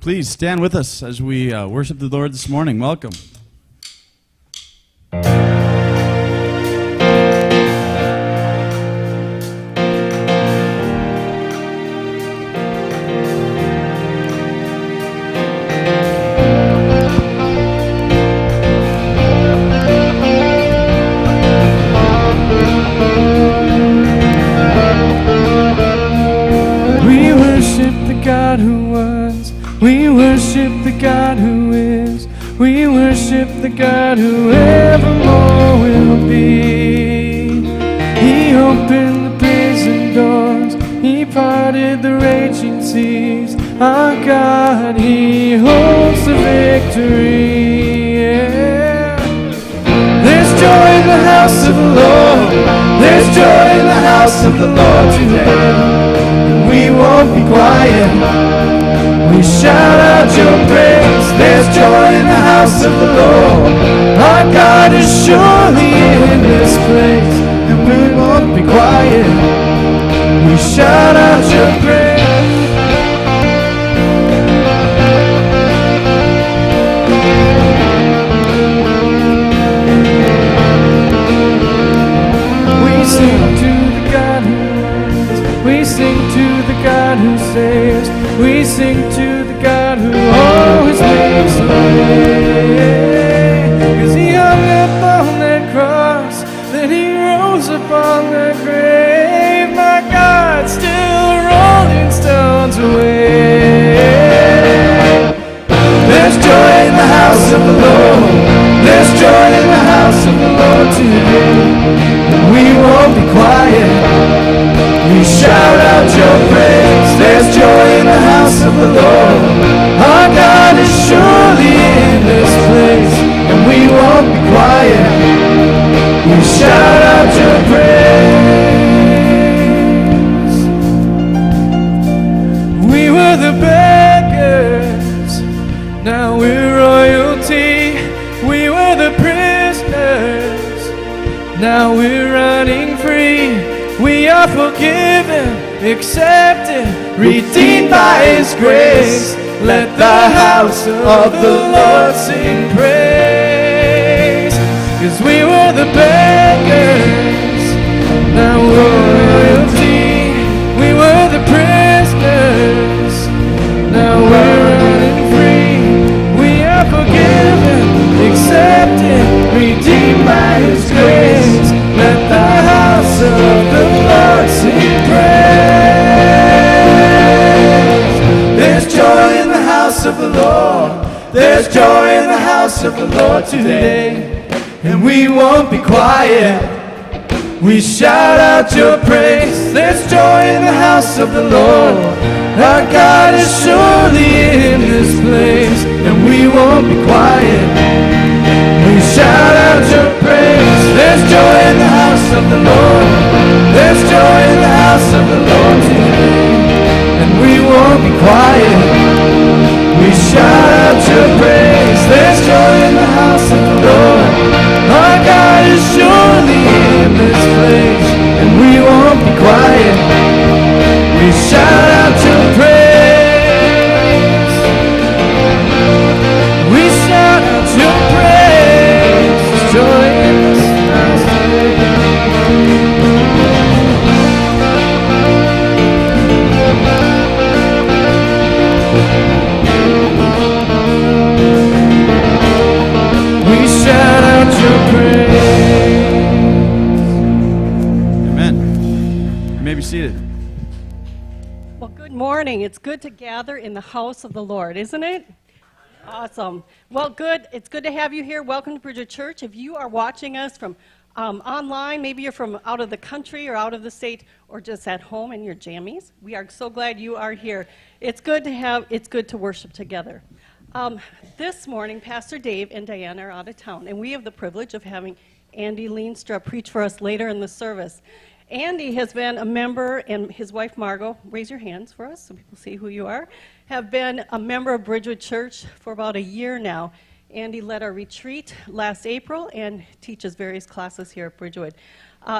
Please stand with us as we worship the Lord this morning. Welcome. We worship the God who was. We worship the God who is. We worship the God who evermore will be. He opened the prison doors. He parted the raging seas. Our God, He holds the victory. Yeah. There's joy in the house of the Lord. There's joy in the house of the Lord today. We won't be quiet. We shout out your praise. There's joy in the house of the Lord. Our God is surely in this place, and we won't be quiet. We shout out your praise. We sing to the God who reigns. We sing to the God who saves. We sing to the God who always makes a way. 'Cause He hung up on that cross, then He rose upon that grave. My God, still rolling stones away. There's joy in the house of the Lord. There's joy in the house of the Lord today. We won't be quiet. We shout out your praise. There's joy in the house of the Lord. Our God is surely in this place, and we won't be quiet. We shout out your praise. We were the beggars, now we're royalty. We were the prisoners, now we're running free. We are forgiven, accepted, redeemed by His grace. Let the house of the Lord sing praise. 'Cause we were the beggars, now we're royalty. We were the prisoners, now we're running free. We are forgiven, accepted, redeemed by His grace. Let the house of the Lord sing praise. There's joy in the house of the Lord. There's joy in the house of the Lord today. And we won't be quiet. We shout out your praise. There's joy in the house of the Lord. Our God is surely in this place, and we won't be quiet. We shout out your praise. There's joy in the house of the Lord. There's joy in the house of the Lord today, and we won't be quiet. We shout out your praise. There's joy in the house of the Lord. Our God is surely in this place, and we won't be quiet. We shout out your praise. We shout out your praise. There's joy in this house today. We shout out your praise. Amen. You may be seated. Well, good morning. It's good to gather in the house of the Lord, isn't it? Awesome. Well, good. It's good to have you here. Welcome to Bridget Church. If you are watching us from online, maybe you're from out of the country or out of the state or just at home in your jammies, we are so glad you are here. It's good to worship together. This morning, Pastor Dave and Diane are out of town, and we have the privilege of having Andy Leenstra preach for us later in the service. Andy has been a member, and his wife Margot, raise your hands for us so people see who you are, have been a member of Bridgewood Church for about a year now. Andy led our retreat last April and teaches various classes here at Bridgewood.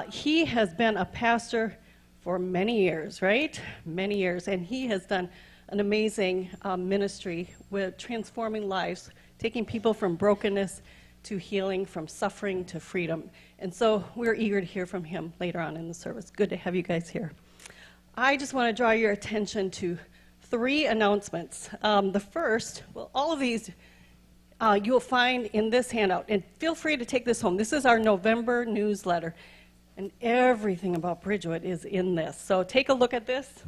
He has been a pastor for many years, right? Many years, and he has done an amazing ministry with transforming lives, taking people from brokenness to healing, from suffering to freedom. And so we're eager to hear from him later on in the service. Good to have you guys here. I just want to draw your attention to 3 announcements. The first, well, all of these you'll find in this handout. And feel free to take this home. This is our November newsletter. And everything about Bridgewood is in this. So take a look at this.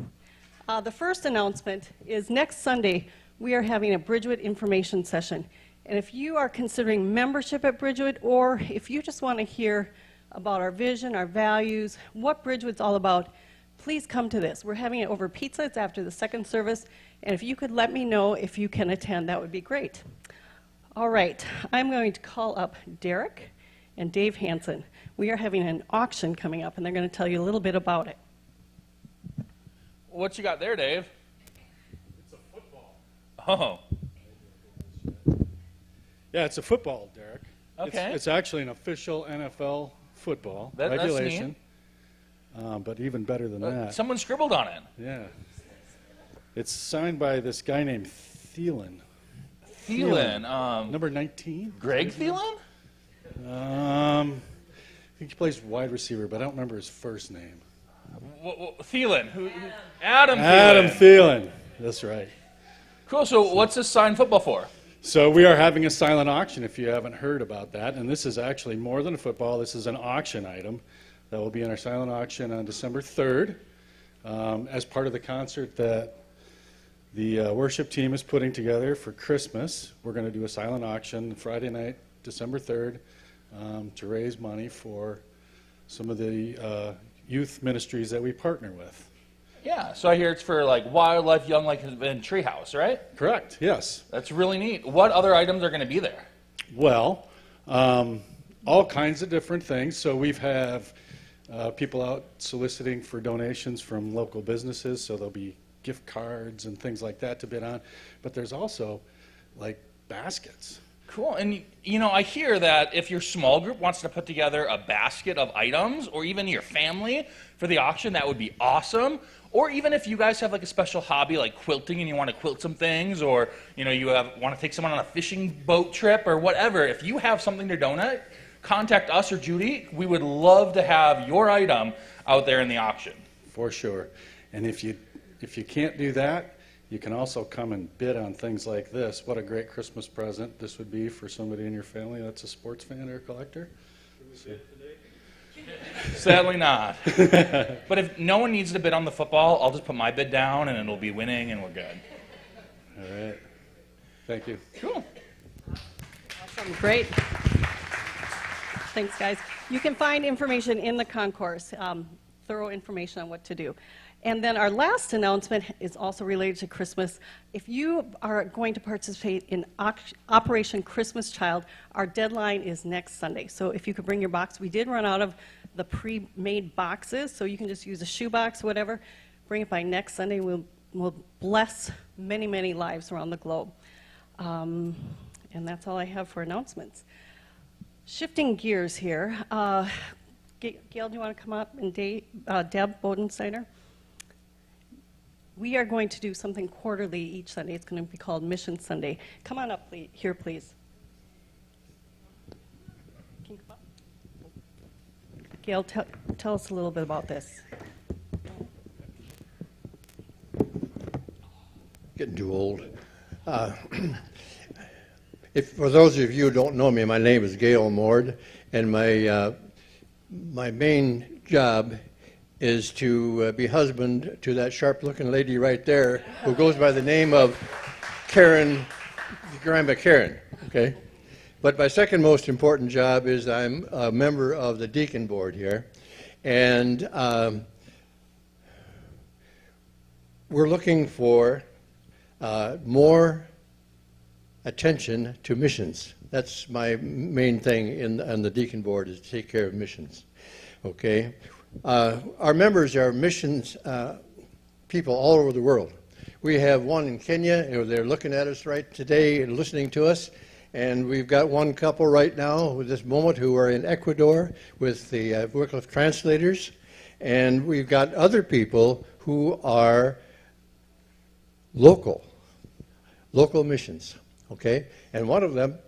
The first announcement is next Sunday, we are having a Bridgewood information session. And if you are considering membership at Bridgewood, or if you just want to hear about our vision, our values, what Bridgewood's all about, please come to this. We're having it over pizza. It's after the second service. And if you could let me know if you can attend, that would be great. All right, I'm going to call up Derek and Dave Hansen. We are having an auction coming up, and they're going to tell you a little bit about it. What you got there, Dave? It's a football. Oh. Yeah, it's a football, Derek. Okay. It's actually an official NFL football regulation. But even better than that. Someone scribbled on it. Yeah. It's signed by this guy named Thielen. Thielen. Number 19. Greg Thielen? I think he plays wide receiver, but I don't remember his first name. Thielen. Adam Thielen. Adam Thielen. That's right. Cool. So what's this signed football for? So we are having a silent auction, if you haven't heard about that. And this is actually more than a football. This is an auction item that will be in our silent auction on December 3rd as part of the concert that the worship team is putting together for Christmas. We're going to do a silent auction Friday night, December 3rd, to raise money for some of the youth ministries that we partner with. Yeah, so I hear it's for like Wildlife, Young Life, and Treehouse, right? Correct, yes. That's really neat. What other items are going to be there? Well, all kinds of different things. So we have people out soliciting for donations from local businesses, so there'll be gift cards and things like that to bid on. But there's also like baskets. Cool. And, you know, I hear that if your small group wants to put together a basket of items, or even your family for the auction, that would be awesome. Or even if you guys have like a special hobby like quilting and you want to quilt some things, or, you know, you want to take someone on a fishing boat trip or whatever, if you have something to donate, contact us or Judy. We would love to have your item out there in the auction. For sure. And if you can't do that, you can also come and bid on things like this. What a great Christmas present this would be for somebody in your family that's a sports fan or a collector. Sadly not. But if no one needs to bid on the football, I'll just put my bid down and it'll be winning and we're good. All right. Thank you. Cool. Awesome. Great. Thanks, guys. You can find information in the concourse, thorough information on what to do. And then our last announcement is also related to Christmas. If you are going to participate in Operation Christmas Child, our deadline is next Sunday. So if you could bring your box, we did run out of the pre-made boxes, so you can just use a shoebox, whatever. Bring it by next Sunday. We'll bless many, many lives around the globe. And that's all I have for announcements. Shifting gears here. Gail, do you want to come up? And Deb Bodensteiner? We are going to do something quarterly each Sunday. It's going to be called Mission Sunday. Come on up here, please. Can you come up? Gail, tell us a little bit about this. Getting too old. For those of you who don't know me, my name is Gail Mord, and my main job is to be husband to that sharp-looking lady right there who goes by the name of Karen, Grandma Karen, okay? But my second most important job is I'm a member of the deacon board here, and we're looking for more attention to missions. That's my main thing on the deacon board, is to take care of missions, okay? Our members are missions people all over the world. We have one in Kenya. They're looking at us right today and listening to us. And we've got one couple right now with this moment who are in Ecuador with the Wycliffe translators. And we've got other people who are local missions, okay? And one of them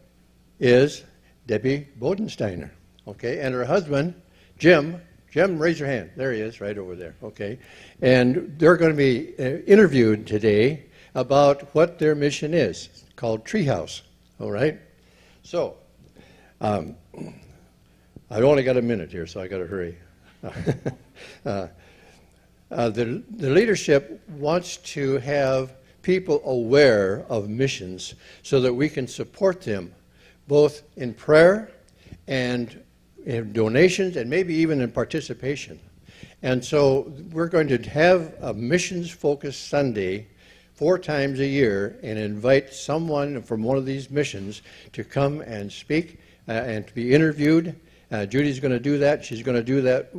is Debbie Bodensteiner, okay? And her husband, Jim, raise your hand. There he is, right over there, okay? And they're going to be interviewed today about what their mission is, called Treehouse, all right? So, I've only got a minute here, so I got to hurry. The leadership wants to have people aware of missions so that we can support them both in prayer and in donations and maybe even in participation. And so we're going to have a missions-focused Sunday 4 times a year and invite someone from one of these missions to come and speak and to be interviewed. Judy's going to do that. She's going to do that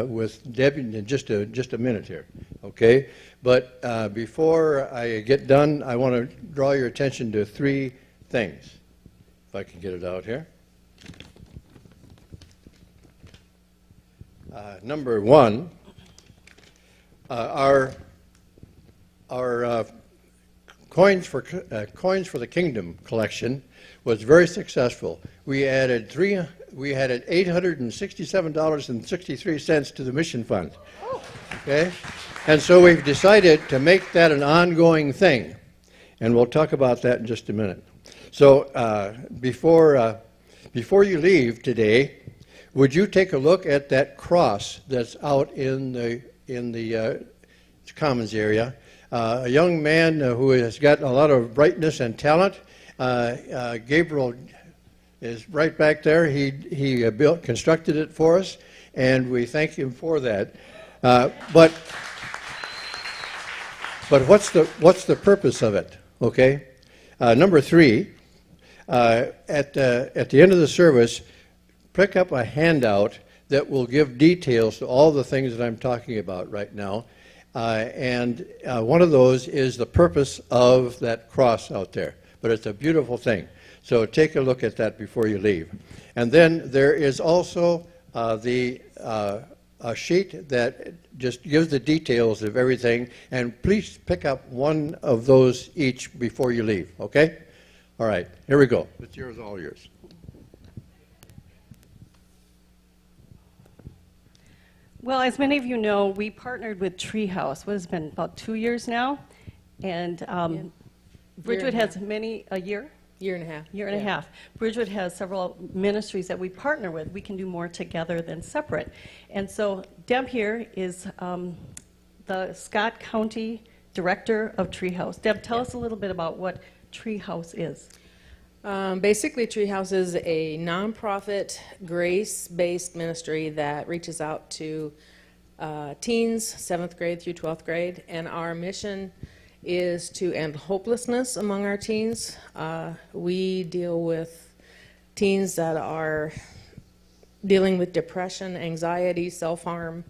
with Debbie in just a minute here, okay? But before I get done, I want to draw your attention to 3 things, if I can get it out here. Number 1, our Coins for the Kingdom collection was very successful. We added $867.63 to the mission fund. Okay, and so we've decided to make that an ongoing thing, and we'll talk about that in just a minute. So before you leave today, would you take a look at that cross that's out in the Commons area? A young man who has got a lot of brightness and talent. Gabriel is right back there. He constructed it for us, and we thank him for that. But what's the purpose of it? Okay. Number 3, at the end of the service, pick up a handout that will give details to all the things that I'm talking about right now. And one of those is the purpose of that cross out there. But it's a beautiful thing. So take a look at that before you leave. And then there is also a sheet that just gives the details of everything. And please pick up one of those each before you leave, okay? All right, here we go. It's yours, all yours. Well, as many of you know, we partnered with Treehouse. What has it been, about 2 years now? And Bridgewood has a year? Year and a half. Year and a half. Bridgewood has several ministries that we partner with. We can do more together than separate. And so Deb here is the Scott County Director of Treehouse. Deb, tell us a little bit about what Treehouse is. Basically, Treehouse is a nonprofit, grace-based ministry that reaches out to teens, 7th grade through 12th grade, and our mission is to end hopelessness among our teens. We deal with teens that are dealing with depression, anxiety, self-harm,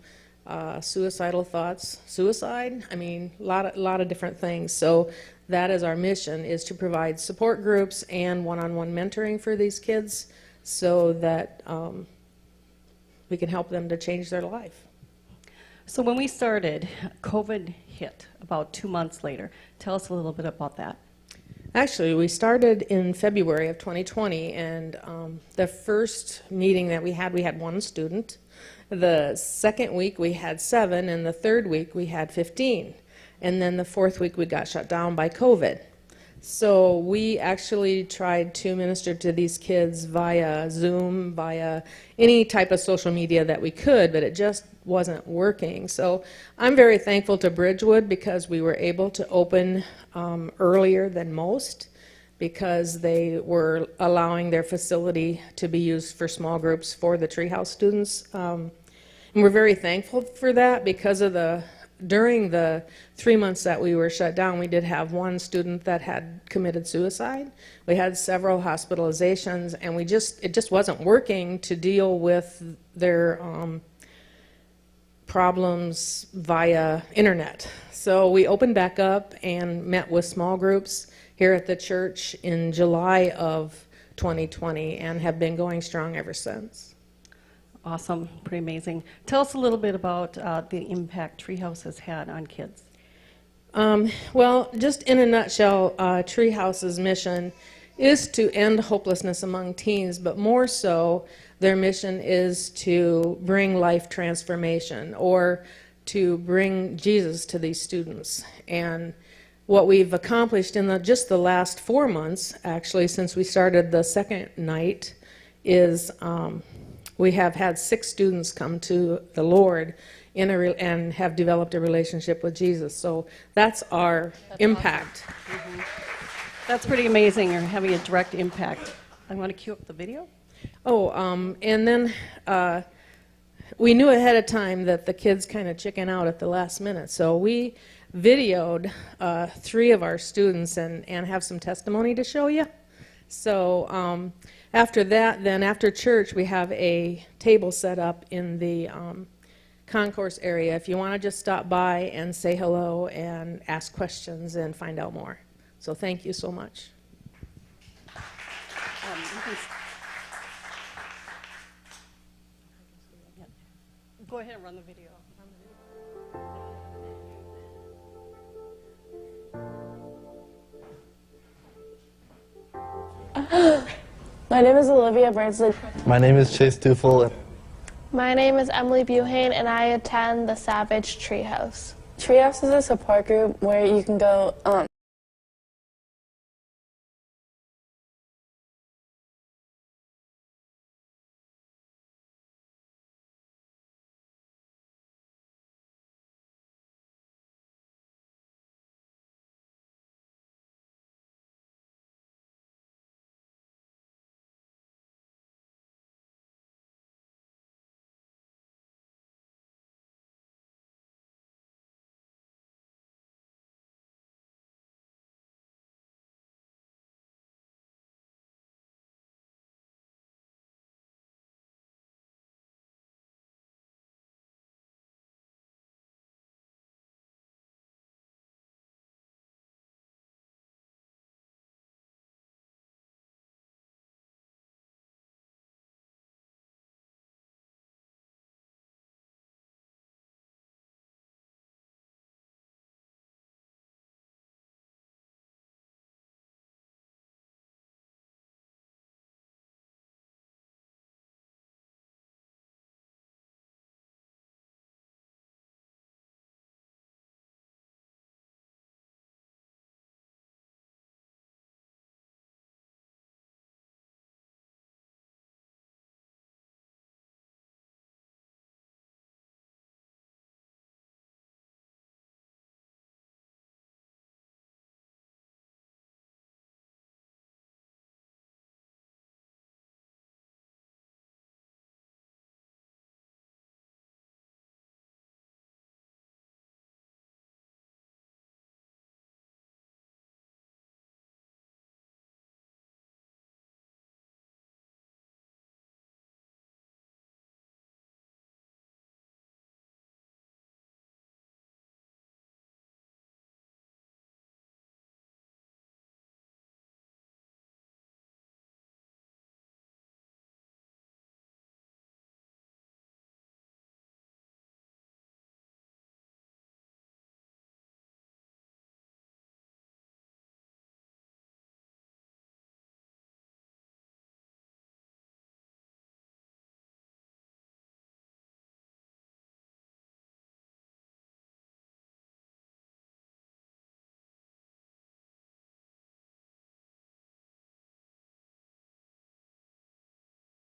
suicidal thoughts, suicide, I mean, a lot of different things. So that is our mission, is to provide support groups and one-on-one mentoring for these kids so that we can help them to change their life. So when we started, COVID hit about 2 months later. Tell us a little bit about that. Actually, we started in February of 2020, and the first meeting that we had 1 student. The second week we had 7, and the third week we had 15. And then the 4th week we got shut down by COVID. So we actually tried to minister to these kids via Zoom, via any type of social media that we could, but it just wasn't working. So I'm very thankful to Bridgewood because we were able to open earlier than most, because they were allowing their facility to be used for small groups for the Treehouse students. And we're very thankful for that because of during the 3 months that we were shut down, we did have 1 student that had committed suicide. We had several hospitalizations, and it just wasn't working to deal with their problems via internet. So we opened back up and met with small groups here at the church in July of 2020 and have been going strong ever since. Awesome, pretty amazing. Tell us a little bit about the impact Treehouse has had on kids. Well, just in a nutshell, Treehouse's mission is to end hopelessness among teens, but more so, their mission is to bring life transformation or to bring Jesus to these students. And what we've accomplished in just the last 4 months, actually, since we started the second night, is we have had 6 students come to the Lord and have developed a relationship with Jesus. So that's our impact. Awesome. That's pretty amazing. You're having a direct impact. I want to cue up the video. Oh, and then we knew ahead of time that the kids kind of chicken out at the last minute. So we videoed 3 of our students and have some testimony to show you. So after that, then after church, we have a table set up in the concourse area if you want to just stop by and say hello and ask questions and find out more. So thank you so much. Go ahead and run the video. My name is Olivia Bernsley. My name is Chase Tufel. My name is Emily Buhane, and I attend the Savage Treehouse. Treehouse is a support group where you can go